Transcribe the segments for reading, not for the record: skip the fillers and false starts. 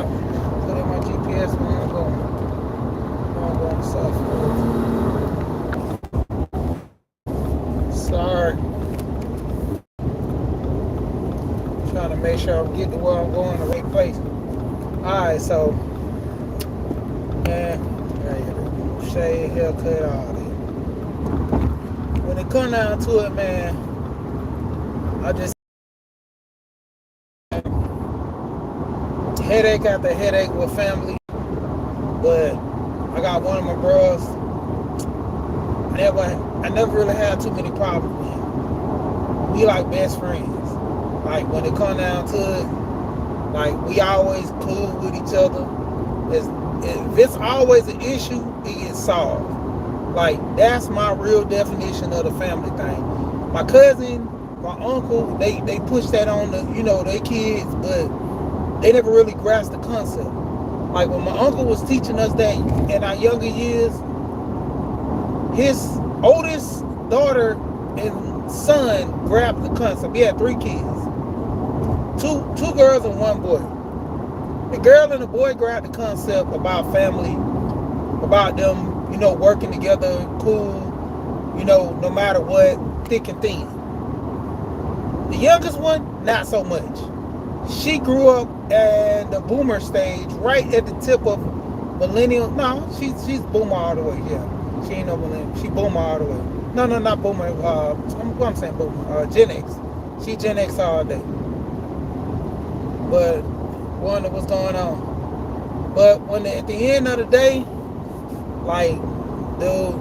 Put in my GPS where I'm going. I'm going to South Florida. Sorry. Trying to make sure I'm getting to where I'm going the right place. Alright, so, man, shave, haircut, all that. When it come down to it, man, I just headache after headache with family. But I got one of my bros. I never really had too many problems with him. We like best friends. Like when it come down to it, like we always cool with each other. If it's always an issue, it gets solved. Like that's my real definition of the family thing. My cousin, my uncle, they push that on the their kids, but they never really grasped the concept. Like when my uncle was teaching us that in our younger years, his oldest daughter and son grabbed the concept. He had 3 kids, two girls and 1 boy. The girl and the boy grabbed the concept about family, about them, working together, cool, no matter what, thick and thin. The youngest one, not so much. She grew up at the boomer stage, right at the tip of millennial. No, she's boomer all the way. Yeah, she ain't no millennial. She boomer all the way. No, not boomer. I'm saying boomer. Gen X. She Gen X all day. But wonder what's going on. But when at the end of the day, like, dude,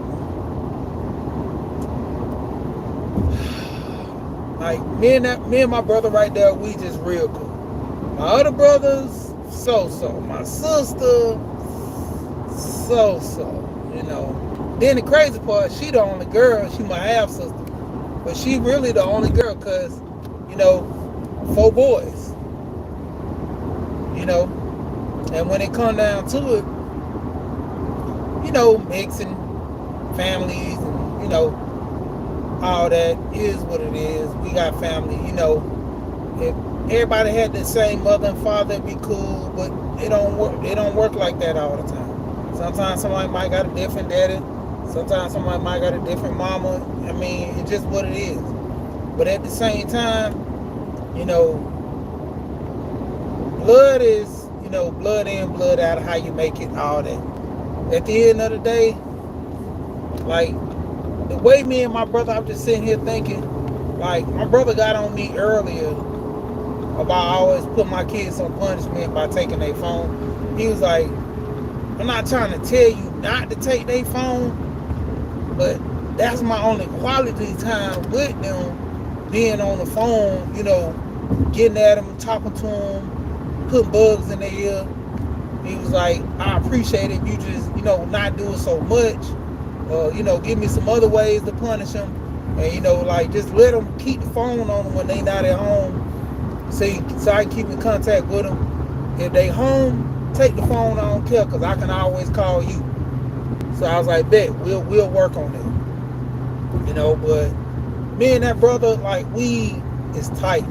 like me and my brother right there, we just real cool. My other brothers, so. My sister, so. Then the crazy part, she the only girl. She my half sister, but she really the only girl, cause 4 boys. And when it come down to it, mixing families and all that is what it is. We got family. If everybody had the same mother and father, it'd be cool, but it don't work. It don't work like that all the time. Sometimes somebody might got a different daddy. Sometimes somebody might got a different mama. I mean, it's just what it is. But at the same time, blood is, blood in, blood out, how you make it, all that. At the end of the day, like, the way me and my brother, I'm just sitting here thinking, like, my brother got on me earlier about always put my kids on punishment by taking their phone. He was like, I'm not trying to tell you not to take their phone, but that's my only quality time with them, being on the phone, getting at them, talking to them, putting bugs in their ear. He was like, I appreciate it. You just, not do it so much. Give me some other ways to punish them. And, like, just let them keep the phone on them when they not at home. So I can keep in contact with them. If they home, take the phone, I don't care, because I can always call you. So I was like, bet, we'll work on that. But me and that brother, like, we is tight.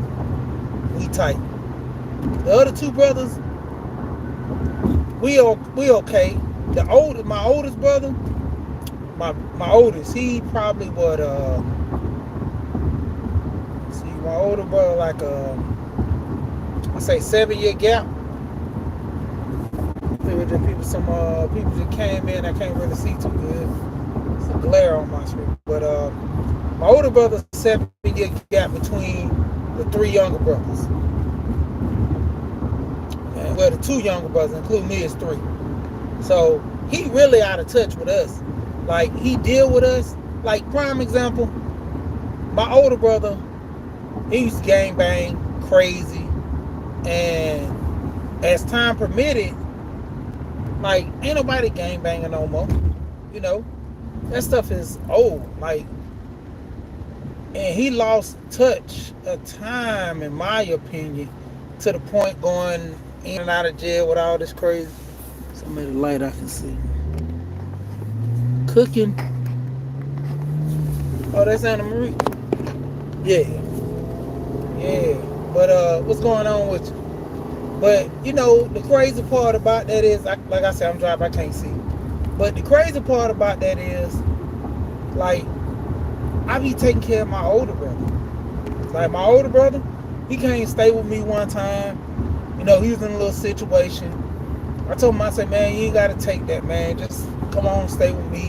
We tight. The other 2 brothers, we okay. My oldest brother, my oldest, he probably would my older brother, like I say 7-year gap. There were just some people that came in I can't really see too good. It's a glare on my screen. But my older brother's 7-year gap between the 3 younger brothers. And well, the 2 younger brothers, including me, is 3. So he really out of touch with us. Like, he deal with us. Like, prime example, my older brother, he used to gang bang crazy, and as time permitted, like, ain't nobody gang banging no more. That stuff is old. Like, and he lost touch of time, in my opinion, to the point going in and out of jail with all this crazy. Some of the light I can see. Cooking. Oh, that's Anna Marie. Yeah. But what's going on with you? But you know, the crazy part about that is, like I said, I'm driving, I can't see. But the crazy part about that is, like, I be taking care of my older brother. Like my older brother, he came stay with me one time. You know, he was in a little situation. I told him, I said, man, you ain't gotta take that, man. Just come on, stay with me.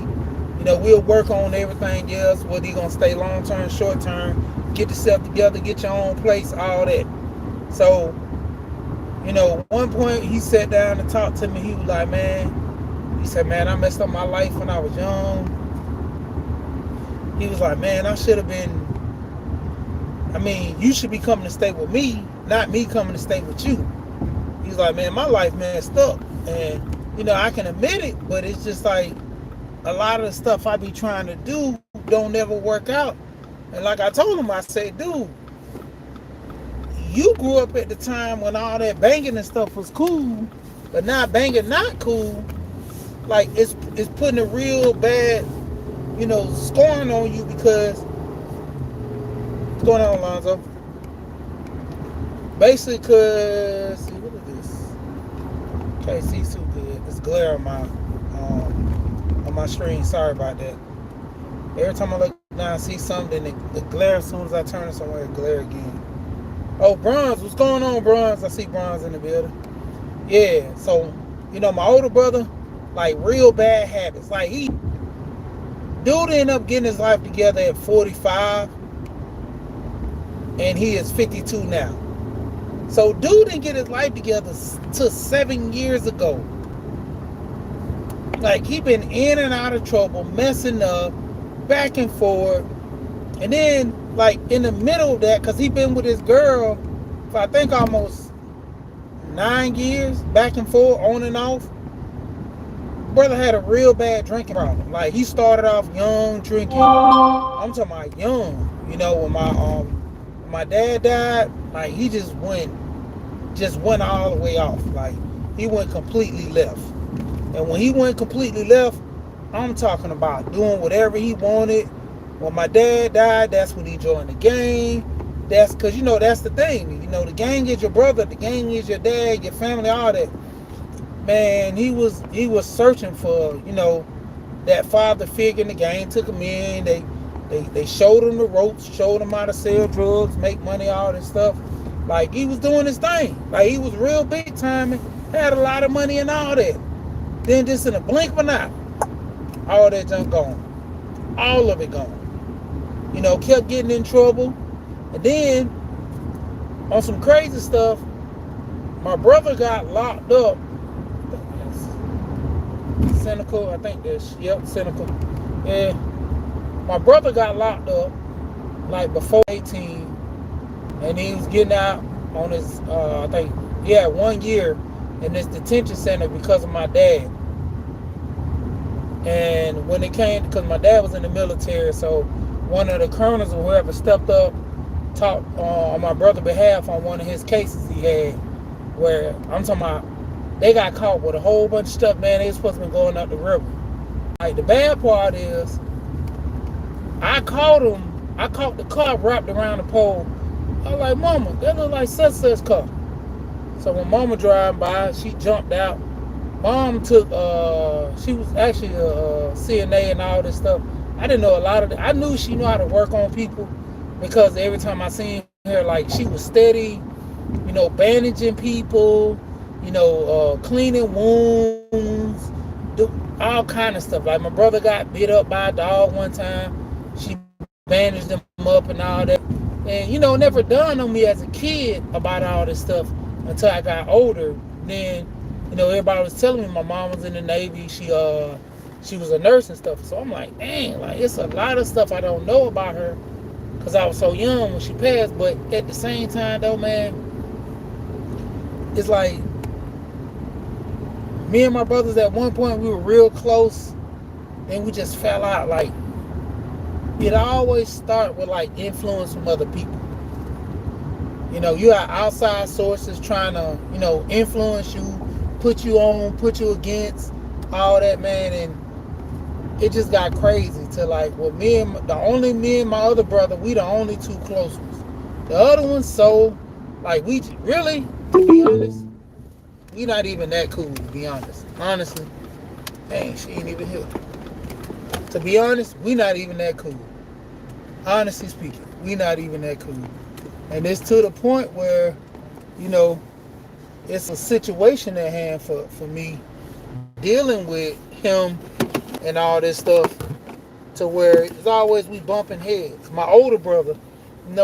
You know, we'll work on everything else, whether you gonna stay long term, short term, get yourself together, get your own place, all that. So, you know, one point he sat down and talked to me. He was like, man, he said, man, I messed up my life when I was young. He was like, man, I should have been, I mean, you should be coming to stay with me, not me coming to stay with you. He's like, man, my life messed up. And, you know, I can admit it, but it's just like a lot of the stuff I be trying to do don't ever work out. And like I told him, I said, dude, you grew up at the time when all that banging and stuff was cool, but now banging not cool. Like it's putting a real bad, you know, scoring on you because what's going on, Alonzo? Basically, cause what is this? Can't see too good. It's glare on my screen. Sorry about that. Every time I look down and see something, the glare, as soon as I turn it somewhere, it glare again. Oh, Bronze, what's going on, Bronze? I see Bronze in the building. Yeah, so, you know, my older brother, like, real bad habits. Like, dude ended up getting his life together at 45, and he is 52 now. So, dude didn't get his life together till 7 years ago. Like, he been in and out of trouble, messing up, back and forth. And then, like, in the middle of that, because he been with his girl for, I think, almost 9 years, back and forth, on and off. Brother had a real bad drinking problem. Like, he started off young, drinking. I'm talking about young. You know, when my dad died, like, he just went all the way off. Like, he went completely left. And when he went completely left, I'm talking about doing whatever he wanted. When my dad died, that's when he joined the gang. That's because, you know, that's the thing. You know, the gang is your brother, the gang is your dad, your family, all that. Man, he was searching for, you know, that father figure in the gang. Took him in. They showed him the ropes, showed him how to sell drugs, make money, all this stuff. Like, he was doing his thing. Like, he was real big time and had a lot of money and all that. Then just in a blink of an eye, all that junk gone. All of it gone. You know, kept getting in trouble. And then, on some crazy stuff, my brother got locked up. Cynical, I think that's, yep, Cynical. Yeah. My brother got locked up, like, before 18. And he was getting out on his, I think, 1 year in this detention center because of my dad. And when it came, because my dad was in the military, so one of the colonels or whoever stepped up, talked on my brother's behalf on one of his cases he had, where I'm talking about they got caught with a whole bunch of stuff, man. They were supposed to be going up the river. Like, the bad part is, I caught the car wrapped around the pole. I was like, Mama, that look like such car. So when Mama driving by, she jumped out. Mom took, she was actually a CNA and all this stuff. I didn't know a lot of it. I knew she knew how to work on people because every time I seen her, like, she was steady, you know, bandaging people, you know, cleaning wounds, do all kind of stuff. Like, my brother got bit up by a dog one time. She bandaged him up and all that. And, you know, never dawned on me as a kid about all this stuff until I got older. Then, you know, everybody was telling me my mom was in the Navy. She was a nurse and stuff. So I'm like, dang, like, it's a lot of stuff I don't know about her because I was so young when she passed. But at the same time, though, man, it's like me and my brothers at one point, we were real close. Then we just fell out. Like, it always start with, like, influence from other people. You know, you have outside sources trying to, you know, influence you, put you on, put you against, all that, man. And it just got crazy to, like, well, me and my other brother, we the only two close ones. The other ones, so, like, we really, to be honest, we not even that cool, to be honest. Honestly, dang, she ain't even here. To be honest, we not even that cool. Honestly speaking, we not even that cool. And it's to the point where, you know, it's a situation at hand for me dealing with him and all this stuff to where it's always we bumping heads. My older brother,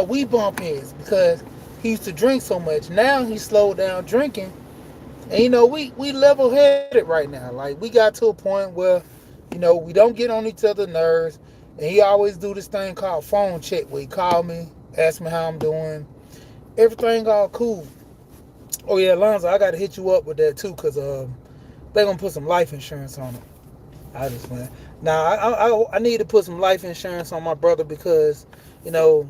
we bump heads because he used to drink so much. Now he slowed down drinking. And we level headed right now. Like we got to a point where, we don't get on each other's nerves. And he always do this thing called phone check where he call me, ask me how I'm doing. Everything all cool. Oh yeah, Alonzo, I gotta hit you up with that too, cause they gonna put some life insurance on it. I just went. Now I need to put some life insurance on my brother because, you know,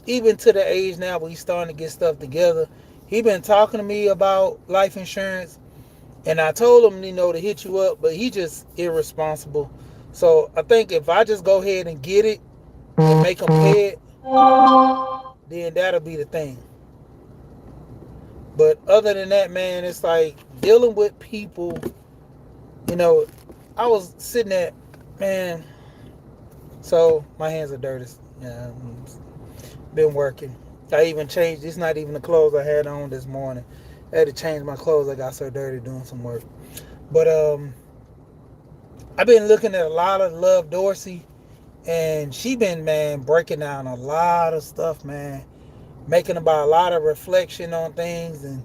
even to the age now where he's starting to get stuff together, he been talking to me about life insurance, and I told him, to hit you up, but he just irresponsible. So I think if I just go ahead and get it and make him pay it, then that'll be the thing. But other than that, man, it's like dealing with people. You know, I was sitting there, man. So my hands are dirty. Yeah, been working. I even changed. It's not even the clothes I had on this morning. I had to change my clothes. I got so dirty doing some work. But I've been looking at a lot of Love Dorsey, and she been, man, breaking down a lot of stuff, man, making about a lot of reflection on things. And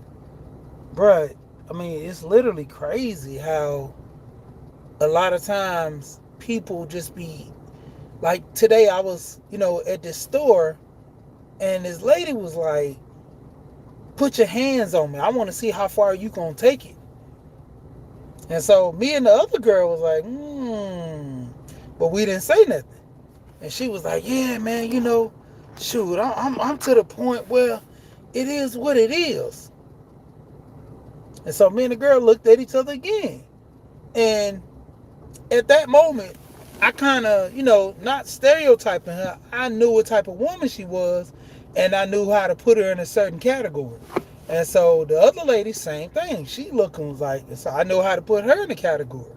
bruh, I mean, it's literally crazy how a lot of times people just be like, today I was, at this store, and this lady was like, put your hands on me. I want to see how far you gonna take it. And so me and the other girl was like, but we didn't say nothing. And she was like, yeah, man, shoot, I'm to the point where it is what it is. And so me and the girl looked at each other again. And at that moment, I kind of, not stereotyping her, I knew what type of woman she was, and I knew how to put her in a certain category. And so the other lady, same thing. She looking like, so I know how to put her in the category.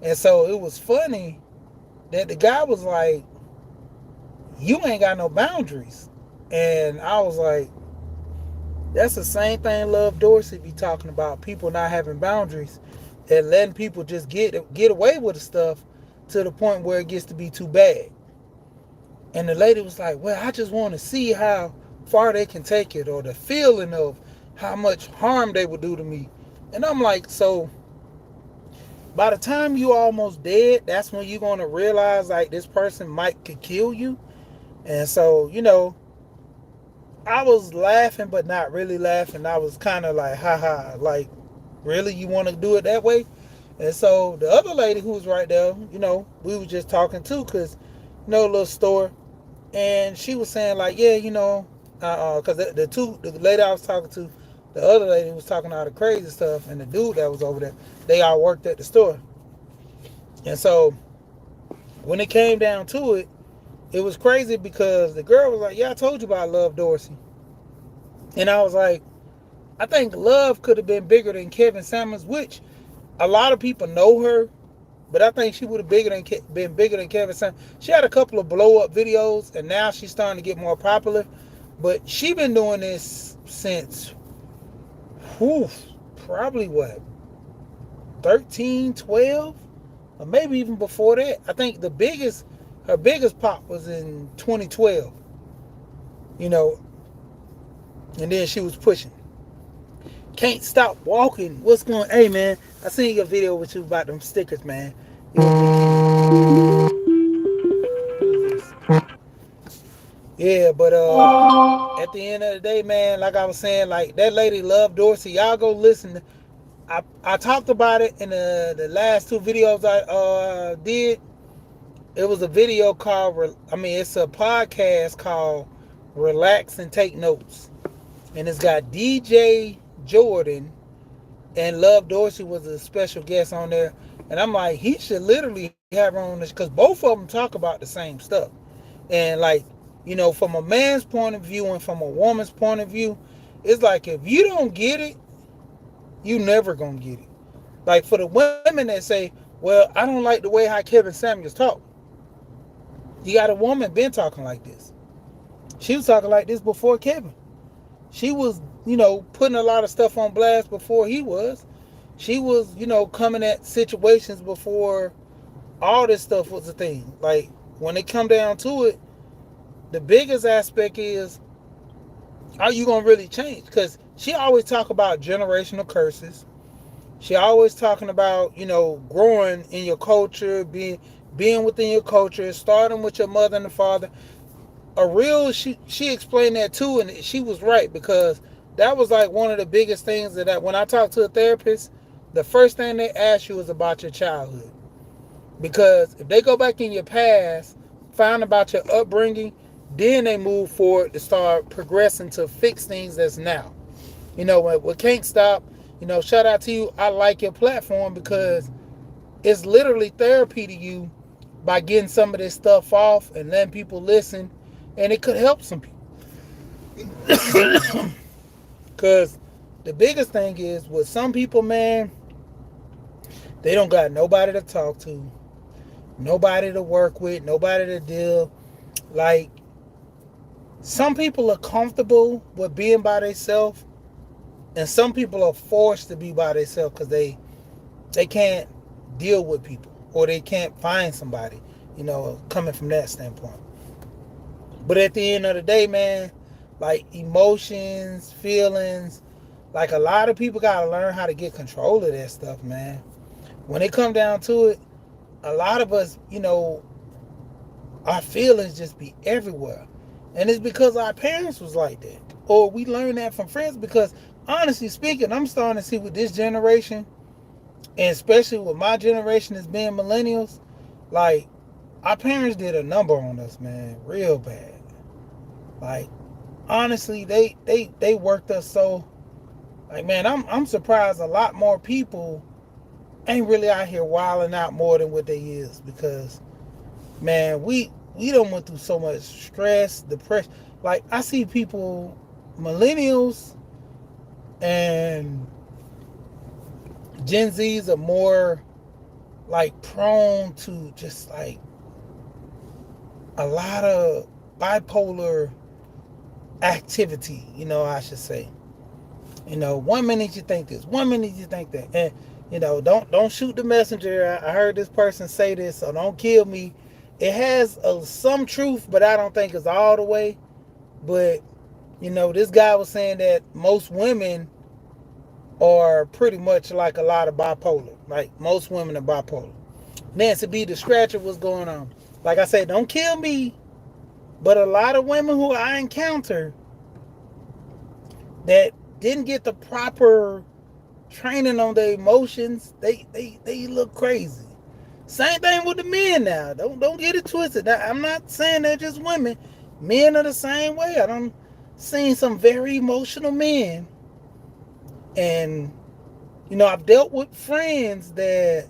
And so it was funny that the guy was like, you ain't got no boundaries. And I was like, that's the same thing Love Dorsey be talking about, people not having boundaries and letting people just get away with the stuff to the point where it gets to be too bad. And the lady was like, well, I just want to see how far they can take it, or the feeling of how much harm they would do to me. And I'm like, so by the time you almost dead, that's when you're going to realize like this person could kill you. And so, I was laughing, but not really laughing. I was kind of like, haha, like, really, you want to do it that way? And so the other lady who was right there, we were just talking too, because, a little store. And she was saying like, yeah, because the lady I was talking to, the other lady was talking all the crazy stuff, and the dude that was over there, they all worked at the store. And so when it came down to it, it was crazy because the girl was like, yeah, I told you about Love Dorsey. And I was like, I think Love could have been bigger than Kevin Samuels, which a lot of people know her, but I think she would have been bigger than Kevin Samuels. She had a couple of blow-up videos, and now she's starting to get more popular. But she been doing this since, probably what, 13, 12? Or maybe even before that. I think her biggest pop was in 2012. And then she was pushing. Can't stop walking. What's going on? Hey, man, I seen your video with you about them stickers, man. Yeah, but at the end of the day, man, like I was saying, like that lady Love Dorsey, y'all go listen. I talked about it in the last two videos I did. It was a video called, it's a podcast called Relax and Take Notes. And it's got DJ Jordan, and Love Dorsey was a special guest on there. And I'm like, he should literally have her on this, because both of them talk about the same stuff. And like, from a man's point of view and from a woman's point of view, it's like, if you don't get it, You never gonna get it. Like for the women that say, well, I don't like the way how Kevin Samuels talk. You got a woman been talking like this. She was talking like this before Kevin. She was, putting a lot of stuff on blast before he was. She was, coming at situations before all this stuff was a thing. Like when it come down to it, the biggest aspect is, are you gonna really change? Because she always talk about generational curses. She always talking about, growing in your culture, being within your culture, starting with your mother and the father. She explained that too, and she was right, because that was like one of the biggest things that when I talk to a therapist, the first thing they ask you is about your childhood. Because if they go back in your past, find about your upbringing, then they move forward to start progressing to fix things that's now. What can't stop, shout out to you. I like your platform because it's literally therapy to you by getting some of this stuff off and letting people listen, and it could help some people. Because the biggest thing is with some people, man, they don't got nobody to talk to, nobody to work with, nobody to deal. Like, some people are comfortable with being by themselves, and some people are forced to be by themselves because they can't deal with people, or they can't find somebody, coming from that standpoint. But at the end of the day, man, like emotions, feelings, like a lot of people got to learn how to get control of that stuff, man. When it come down to it, a lot of us, our feelings just be everywhere. And it's because our parents was like that. Or we learned that from friends, because honestly speaking, I'm starting to see with this generation, and especially with my generation as being millennials, like our parents did a number on us, man, real bad. Like honestly, they worked us so, like, man, I'm surprised a lot more people ain't really out here wilding out more than what they is, because man, we done went through so much stress, depression. Like I see people, millennials and Gen Zs are more like prone to just like a lot of bipolar activity, I should say. 1 minute you think this, 1 minute you think that, and don't shoot the messenger. I heard this person say this, so don't kill me. It has some truth, but I don't think it's all the way. But this guy was saying that most women are pretty much like a lot of bipolar. Like most women are bipolar. Nancy B. the Scratcher, what's going on? Like I said, don't kill me. But a lot of women who I encounter that didn't get the proper training on their emotions, they look crazy. Same thing with the men now. Don't get it twisted. I'm not saying they're just women. Men are the same way. I done seen some very emotional men. And, I've dealt with friends that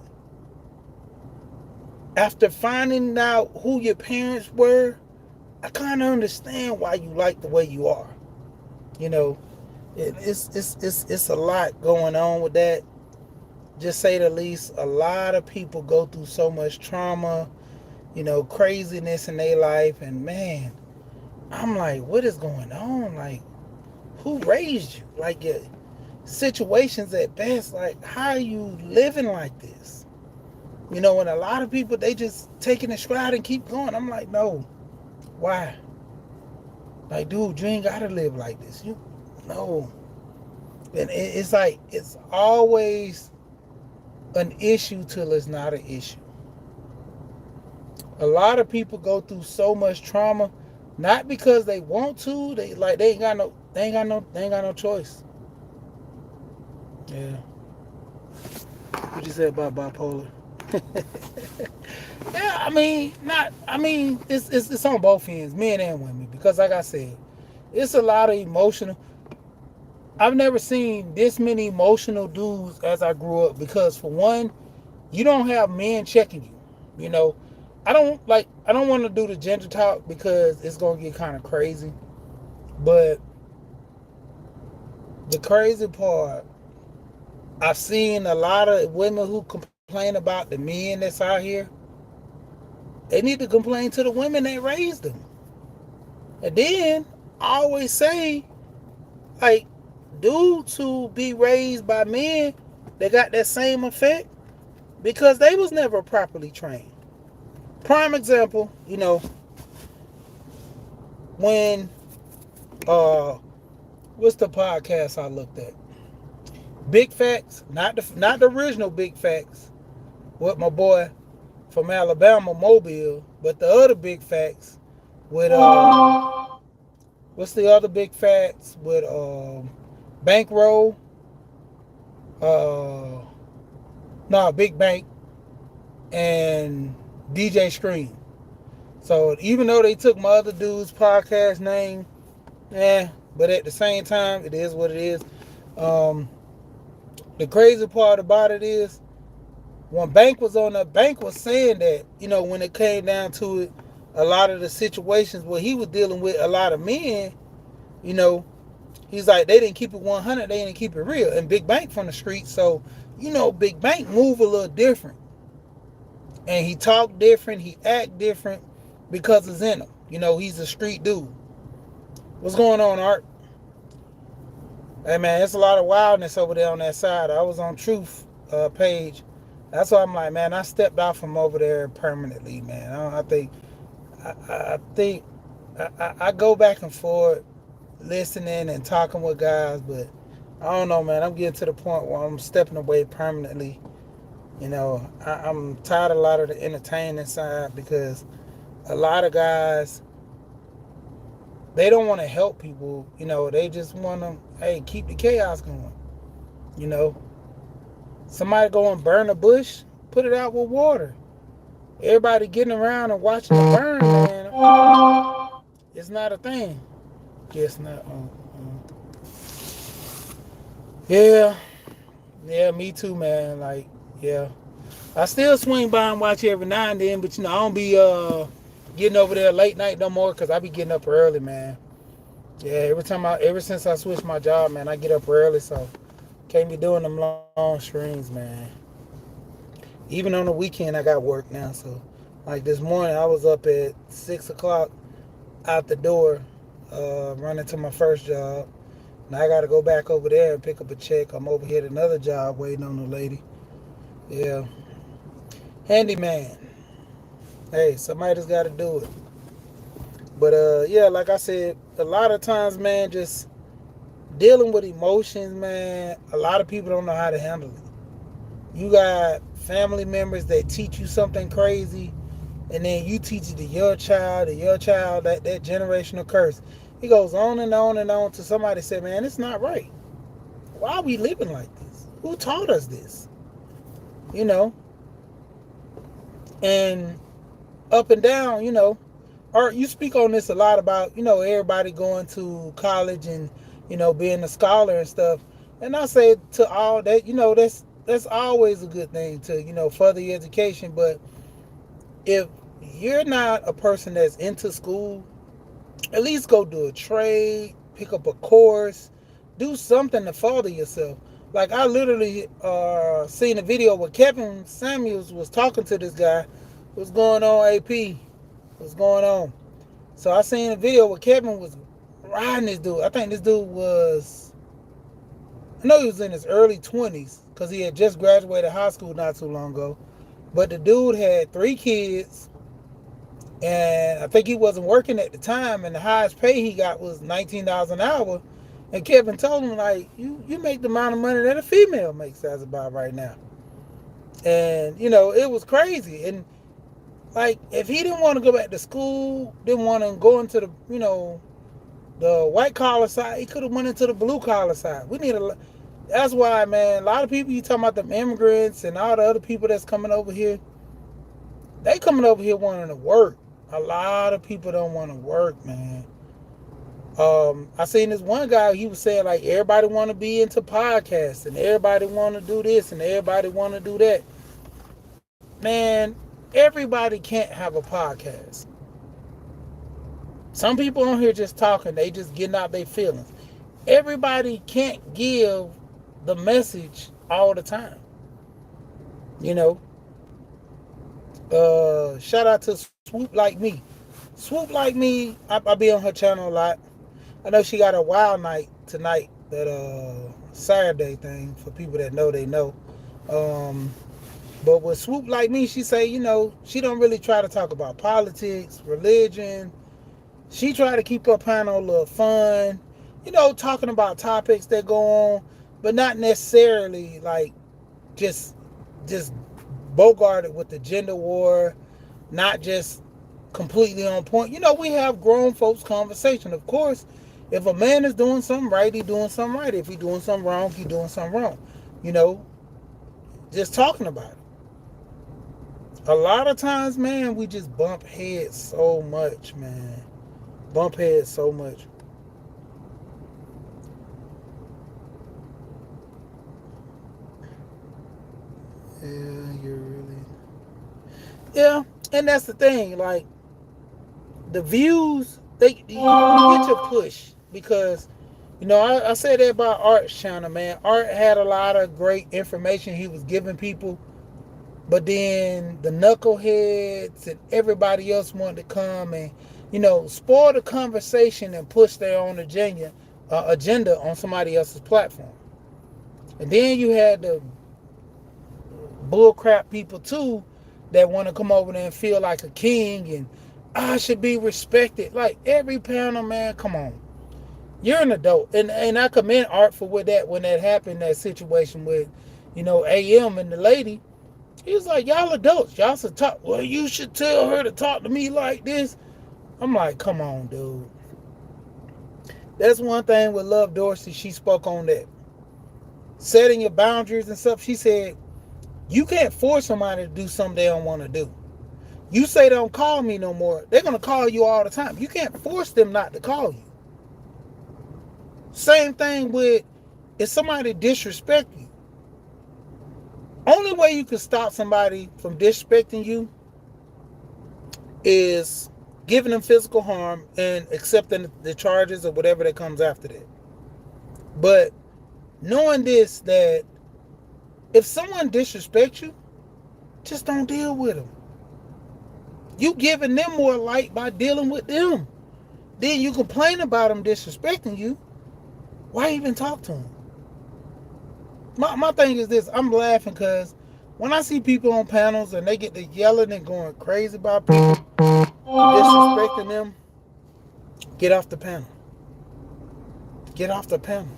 after finding out who your parents were, I kind of understand why you like the way you are. It's a lot going on with that. Just say the least. A lot of people go through so much trauma, craziness in their life, and man, I'm like, what is going on? Like, who raised you? Like, your situations at best. Like, how are you living like this? And a lot of people, they just taking a stride and keep going. I'm like, no, why? Like, dude, you ain't gotta live like this. No. And it's like, it's always an issue till it's not an issue. A lot of people go through so much trauma, not because they want to. They ain't got no choice. Yeah. What you say about bipolar? Yeah, it's on both ends, men and women, because like I said, it's a lot of emotional. I've never seen this many emotional dudes as I grew up, because for one, you don't have men checking you. I don't want to do the gender talk because it's gonna get kind of crazy. But the crazy part I've seen a lot of women who complain about the men that's out here. They need to complain to the women that raised them. And then I always say, like, dudes who be raised by men, they got that same effect because they was never properly trained. Prime example, when uh what's the podcast I looked at? Big Facts, not the original Big Facts with my boy from Alabama, Mobile, but the other Big Facts with what's the other Big Facts with Bankroll, uh Big Bank and DJ Scream. So even though they took my other dude's podcast name, but at the same time, it is what it is. Um, the crazy part about it is when Bank was on the Bank was saying that, when it came down to it, a lot of the situations where he was dealing with a lot of men, you know, he's like they didn't keep it 100, they didn't keep it real. And Big Bank from the street, so Big Bank move a little different, and he talk different, he act different because it's in him. He's a street dude. What's going on, Art? Hey man, it's a lot of wildness over there on that side. I was on Truth page. That's why I'm like, man, I stepped out from over there permanently, man. I go back and forth listening and talking with guys, but I don't know, man. I'm getting to the point where I'm stepping away permanently. I'm tired of a lot of the entertaining side because a lot of guys, they don't want to help people. They just want to, hey, keep the chaos going. Somebody go and burn a bush, put it out with water. Everybody getting around and watching it burn, man. It's not a thing. Guess not. Yeah. Yeah, me too, man. Like, yeah. I still swing by and watch every now and then, but I don't be getting over there late night no more because I be getting up early, man. Yeah, ever since I switched my job, man, I get up early, so can't be doing them long streams, man. Even on the weekend, I got work now, so like this morning, I was up at 6 o'clock out the door, running to my first job. Now I got to go back over there and pick up a check. I'm over here at another job waiting on the lady. Yeah, handyman. Hey, somebody just got to do it. But yeah, like I said, a lot of times, man, just dealing with emotions, man, a lot of people don't know how to handle it. You got family members that teach you something crazy, and then you teach it to your child, that generational curse. It goes on and on and on till somebody say, man, it's not right. Why are we living like this? Who taught us this? And up and down, Art, you speak on this a lot about, everybody going to college and, being a scholar and stuff. And I say to all that, that's always a good thing to, further your education. But if you're not a person that's into school, at least go do a trade, pick up a course, do something to further yourself. Like I literally seen a video where Kevin Samuels was talking to this guy. What's going on, AP? What's going on? So I seen a video where Kevin was riding this dude. I think this dude I know he was in his early 20s because he had just graduated high school not too long ago. But the dude had 3 kids, and I think he wasn't working at the time, and the highest pay he got was $19 an hour. And Kevin told him, like, you make the amount of money that a female makes as about right now. And, it was crazy. And like, if he didn't want to go back to school, didn't want to go into the, the white collar side, he could have went into the blue collar side. That's why, man, a lot of people, you talking about them immigrants and all the other people that's coming over here, they coming over here wanting to work. A lot of people don't want to work, man. I seen this one guy, he was saying, like, everybody want to be into podcasts, and everybody want to do this, and everybody want to do that. Man, everybody can't have a podcast. Some people on here just talking, they just getting out their feelings. Everybody can't give the message all the time. You know, shout out to Swoop Like Me. Swoop Like Me, I be on her channel a lot. I know she got a wild night tonight, that Saturday thing. For people that know, they know. Um, but with Swoop Like Me, she say, she don't really try to talk about politics, religion. She try to keep her panel a little fun, talking about topics that go on, but not necessarily like just just bogarted with the gender war, not just completely on point. We have grown folks conversation. Of course, if a man is doing something right, he doing something right. If he doing something wrong, he doing something wrong. You know, just talking about it. A lot of times, man, we just bump heads so much, man. Bump heads so much. Yeah, you're really. Yeah, and that's the thing. Like, the views, you get your push because, I said that about Art's channel, man. Art had a lot of great information he was giving people, but then the knuckleheads and everybody else wanted to come and, spoil the conversation and push their own agenda on somebody else's platform. And then you had the bullcrap people too that want to come over there and feel like a king and I should be respected. Like every panel, man, come on. You're an adult. And I commend Art for when that happened, that situation with, AM and the lady. He was like, y'all adults. Y'all should talk. Well, you should tell her to talk to me like this. I'm like, come on, dude. That's one thing with Love Dorsey. She spoke on that. Setting your boundaries and stuff. She said, you can't force somebody to do something they don't want to do. You say don't call me no more. They're going to call you all the time. You can't force them not to call you. Same thing with if somebody disrespect you. Only way you can stop somebody from disrespecting you is giving them physical harm and accepting the charges or whatever that comes after that. But knowing this, that if someone disrespects you, just don't deal with them. You giving them more light by dealing with them. Then you complain about them disrespecting you. Why even talk to them? My thing is this. I'm laughing because when I see people on panels and they get to yelling and going crazy about people disrespecting them, get off the panel. Get off the panel.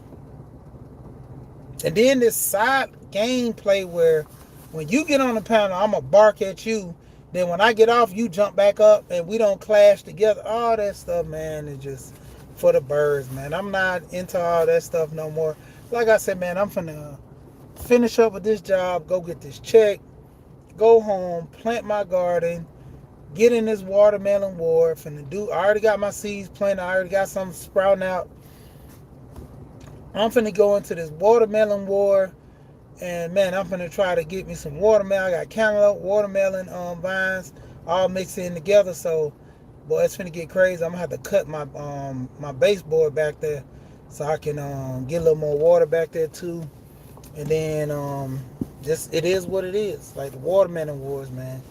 And then this side gameplay where when you get on the panel, I'm going to bark at you. Then when I get off, you jump back up and we don't clash together. All that stuff, man, is just for the birds, man. I'm not into all that stuff no more. Like I said, man, I'm finna finish up with this job, go get this check, go home, plant my garden, get in this watermelon war. I already got my seeds planted. I already got some sprouting out. I'm finna go into this watermelon war. And man, I'm gonna try to get me some watermelon. I got cantaloupe, watermelon vines all mixed in together. So, boy, it's finna get crazy. I'm gonna have to cut my baseboard back there so I can get a little more water back there too. And then just it is what it is. Like the watermelon wars, man.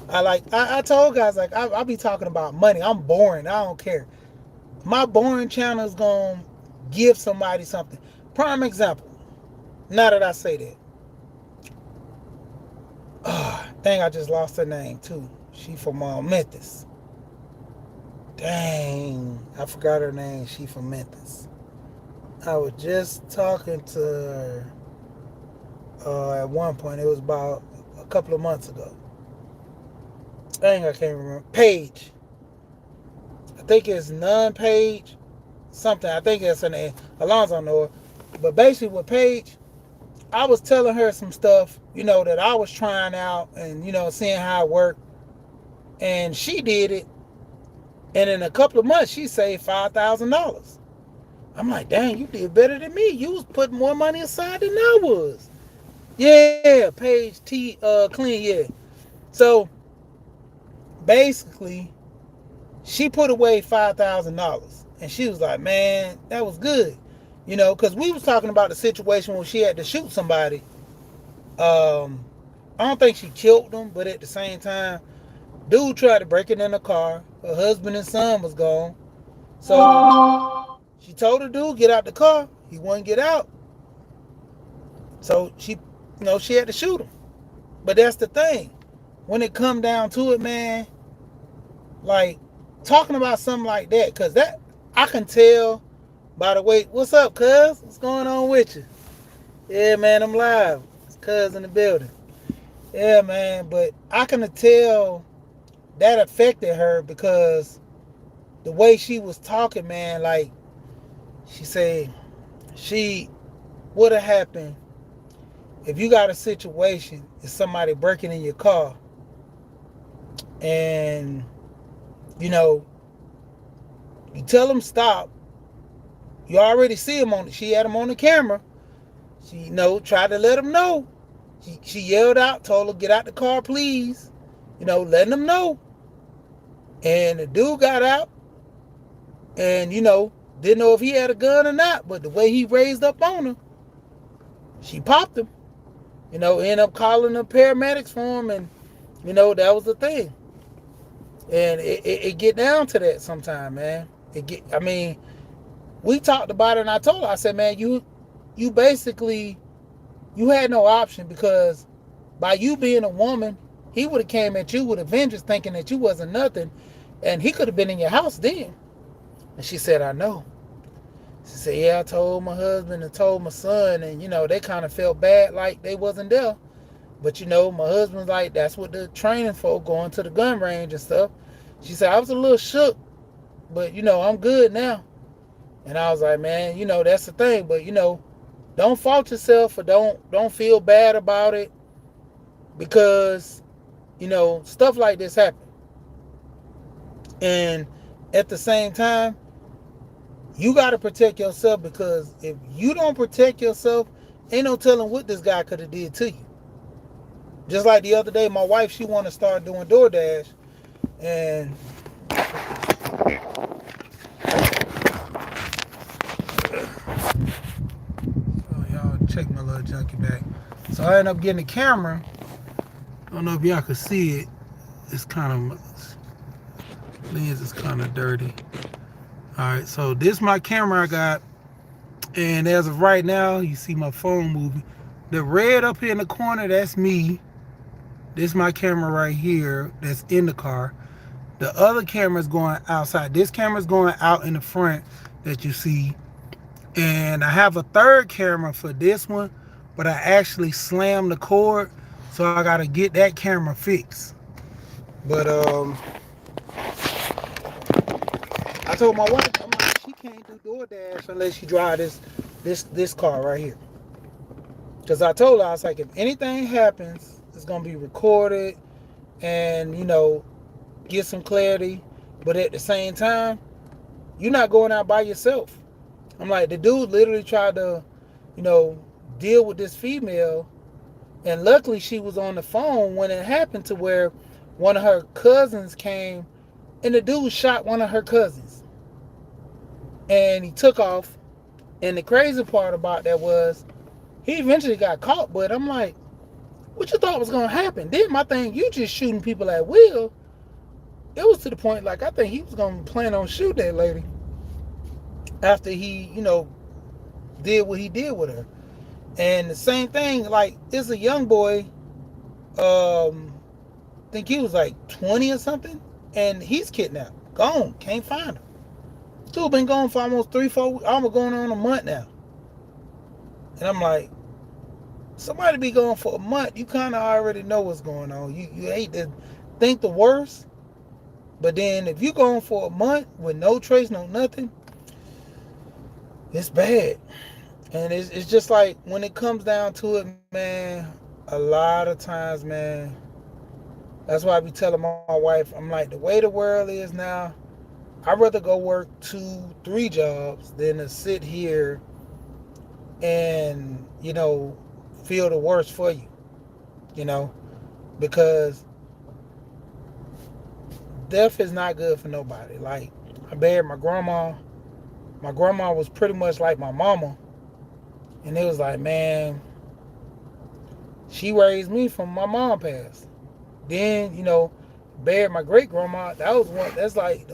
I told guys like I be talking about money. I'm boring. I don't care. My boring channel is gonna give somebody something. Prime example. Now that I say that. Dang, I just lost her name too. She from Memphis. Dang, I forgot her name. She from Memphis. I was just talking to her at one point. It was about a couple of months ago. Dang, I can't remember. Paige. I think it's Page. Something. I think that's her name. Alonzo know her. But basically with Paige, I was telling her some stuff, that I was trying out and, seeing how it worked. And she did it. And in a couple of months, she saved $5,000. I'm like, dang, you did better than me. You was putting more money aside than I was. Yeah, Paige T Clean, yeah. So basically, she put away $5,000. And she was like, man, that was good. Because we was talking about the situation when she had to shoot somebody. I don't think she killed him, but at the same time, dude tried to break it in the car. Her husband and son was gone. So she told the dude, get out the car. He wouldn't get out. So she had to shoot him. But that's the thing. When it come down to it, man, like talking about something like that, because that I can tell by the way. What's up, cuz? What's going on with you? Yeah, man, I'm live. It's cuz in the building. Yeah, man, but I can tell that affected her because the way she was talking, man, like she said she would have happened if you got a situation, is somebody breaking in your car and you know, you tell them stop, you already see him on it. She had him on the camera. She tried to let him know. She yelled out, told him get out the car, please. Letting him know. And the dude got out and didn't know if he had a gun or not, but the way he raised up on her, she popped him. Ended up calling the paramedics for him, and that was the thing. And it get down to that sometime, man. We talked about it, and I told her, I said, man, you basically, you had no option, because by you being a woman, he would have came at you with a vengeance, thinking that you wasn't nothing, and he could have been in your house then. And she said, I know. She said, yeah, I told my husband and told my son, and they kind of felt bad, like they wasn't there. But my husband's like, that's what the training for, going to the gun range and stuff. She said, I was a little shook, but I'm good now. And I was like, man, that's the thing. But don't fault yourself, or don't feel bad about it, because stuff like this happen. And at the same time, you got to protect yourself, because if you don't protect yourself, ain't no telling what this guy could have did to you. Just like the other day, my wife, she want to start doing DoorDash, and oh, y'all check my little junkie back. So I ended up getting a camera. I don't know if y'all can see it. It's kind of, lens is kind of dirty. All right, so this is my camera I got, and as of right now, you see my phone moving. The red up here in the corner, that's me. This is my camera right here that's in the car. The other camera's going outside. This camera's going out in the front that you see. And I have a third camera for this one, but I actually slammed the cord, so I gotta get that camera fixed. But I told my wife, I'm like, she can't do DoorDash unless she drive this car right here. Because I told her, I was like, if anything happens, it's going to be recorded and, get some clarity. But at the same time, you're not going out by yourself. I'm like, the dude literally tried to, deal with this female. And luckily she was on the phone when it happened, to where one of her cousins came and the dude shot one of her cousins. And he took off. And the crazy part about that was he eventually got caught. But I'm like, what you thought was going to happen? Then my thing, you just shooting people at will. It was to the point, like, I think he was going to plan on shooting that lady after he, did what he did with her. And the same thing, like, it's a young boy, I think he was like 20 or something, and he's kidnapped. Gone. Can't find him. Dude been gone for almost 3-4 weeks, almost going on a month now. And I'm like, somebody be gone for a month, you kind of already know what's going on. You hate to think the worst, but then if you gone for a month with no trace, no nothing, it's bad. And it's just like, when it comes down to it, man, a lot of times, man, that's why I be telling my wife, I'm like, the way the world is now, I'd rather go work 2-3 jobs than to sit here and, feel the worst for you, because death is not good for nobody. Like, I buried my grandma. My grandma was pretty much like my mama. And it was like, man, She raised me from my mom passed. Then, buried my great grandma. That was one. That's like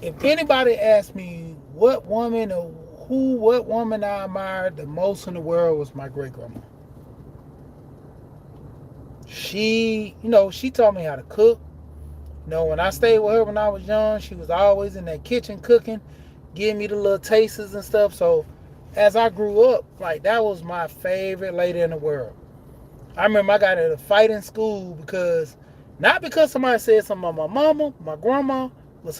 if anybody asked me what woman or what woman I admired the most in the world was my great grandma. She taught me how to cook. When I stayed with her when I was young, she was always in that kitchen cooking, giving me the little tasters and stuff. So as I grew up, like that was my favorite lady in the world. I remember I got in a fight in school not because somebody said something about my mama, my grandma, but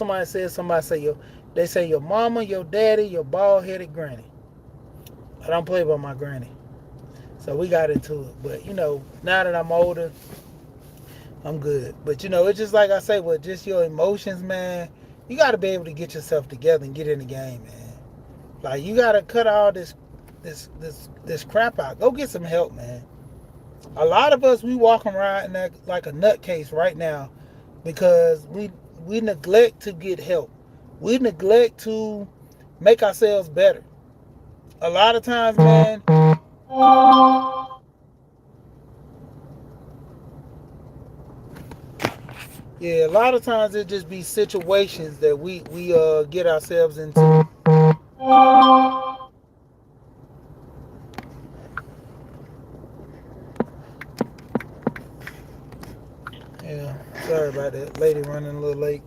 they say your mama, your daddy, your bald headed granny. I don't play about my granny. So we got into it. But now that I'm older, I'm good. But it's just like I say, with just your emotions, man, you gotta be able to get yourself together and get in the game, man. Like you gotta cut all this crap out. Go get some help, man. A lot of us, we walking around like a nutcase right now because we neglect to get help. We neglect to make ourselves better. A lot of times, man. Yeah, a lot of times it just be situations that we get ourselves into. Yeah, sorry about that. Lady running a little late.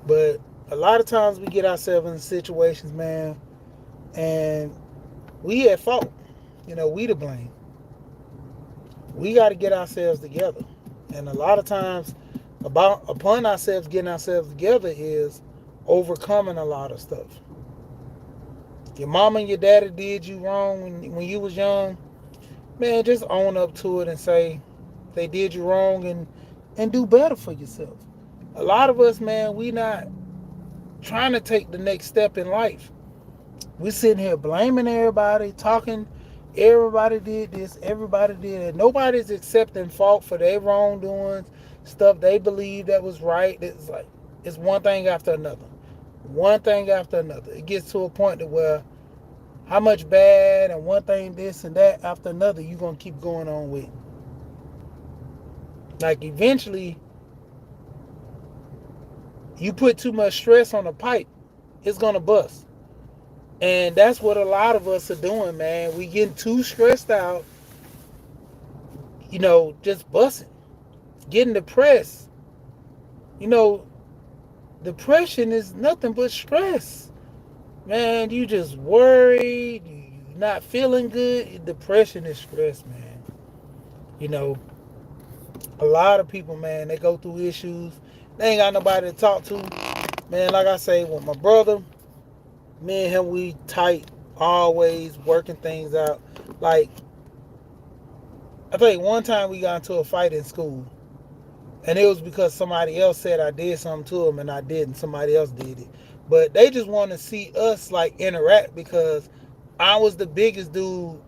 But a lot of times we get ourselves in situations, man, and we at fault. We to blame. We got to get ourselves together. And a lot of times, upon ourselves getting ourselves together is overcoming a lot of stuff. Your mama and your daddy did you wrong when you was young, man, just own up to it and say they did you wrong and do better for yourself. A lot of us, man, we not trying to take the next step in life. We sitting here blaming everybody, talking everybody did this, everybody did that. Nobody's accepting fault for their wrongdoings, stuff they believe that was right. It's one thing after another. One thing after another. It gets to a point to where how much bad and one thing this and that after another you gonna keep going on with. Like eventually you put too much stress on a pipe, it's gonna bust. And that's what a lot of us are doing, man. We getting too stressed out, just busting, getting depressed. Depression is nothing but stress. Man, you just worried, you're not feeling good. Depression is stress, man. A lot of people, man, they go through issues. They ain't got nobody to talk to. Man, like I say, with my brother, me and him, we tight, always working things out. Like, I think one time we got into a fight in school. And it was because somebody else said I did something to him and I didn't. Somebody else did it. But they just want to see us like interact because I was the biggest dude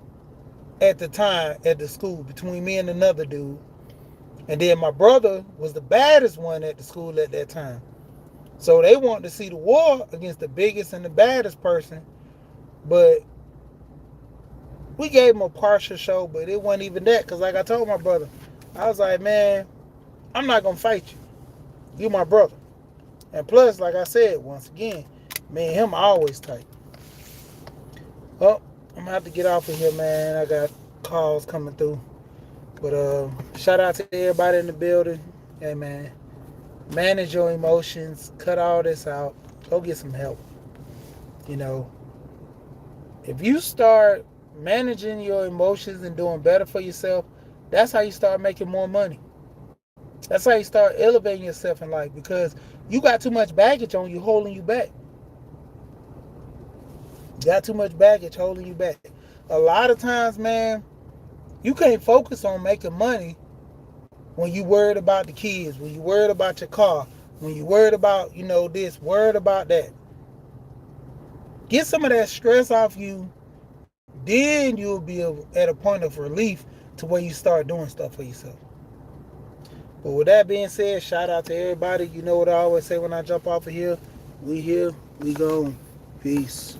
at the time at the school between me and another dude. And then my brother was the baddest one at the school at that time. So they wanted to see the war against the biggest and the baddest person. But we gave him a partial show, but it wasn't even that. Because like I told my brother, I was like, man, I'm not going to fight you. You my brother. And plus, like I said, once again, me and him are always tight. Well, I'm going to have to get off of here, man. I got calls coming through. But shout out to everybody in the building. Hey, man. Manage your emotions. Cut all this out. Go get some help. If you start managing your emotions and doing better for yourself, that's how you start making more money. That's how you start elevating yourself in life because you got too much baggage on you holding you back. You got too much baggage holding you back. A lot of times, man, you can't focus on making money when you worried about the kids, when you worried about your car, when you worried about, this, worried about that. Get some of that stress off you, then you'll be at a point of relief to where you start doing stuff for yourself. But with that being said, shout out to everybody. You know what I always say when I jump off of here. We here, we go. Peace.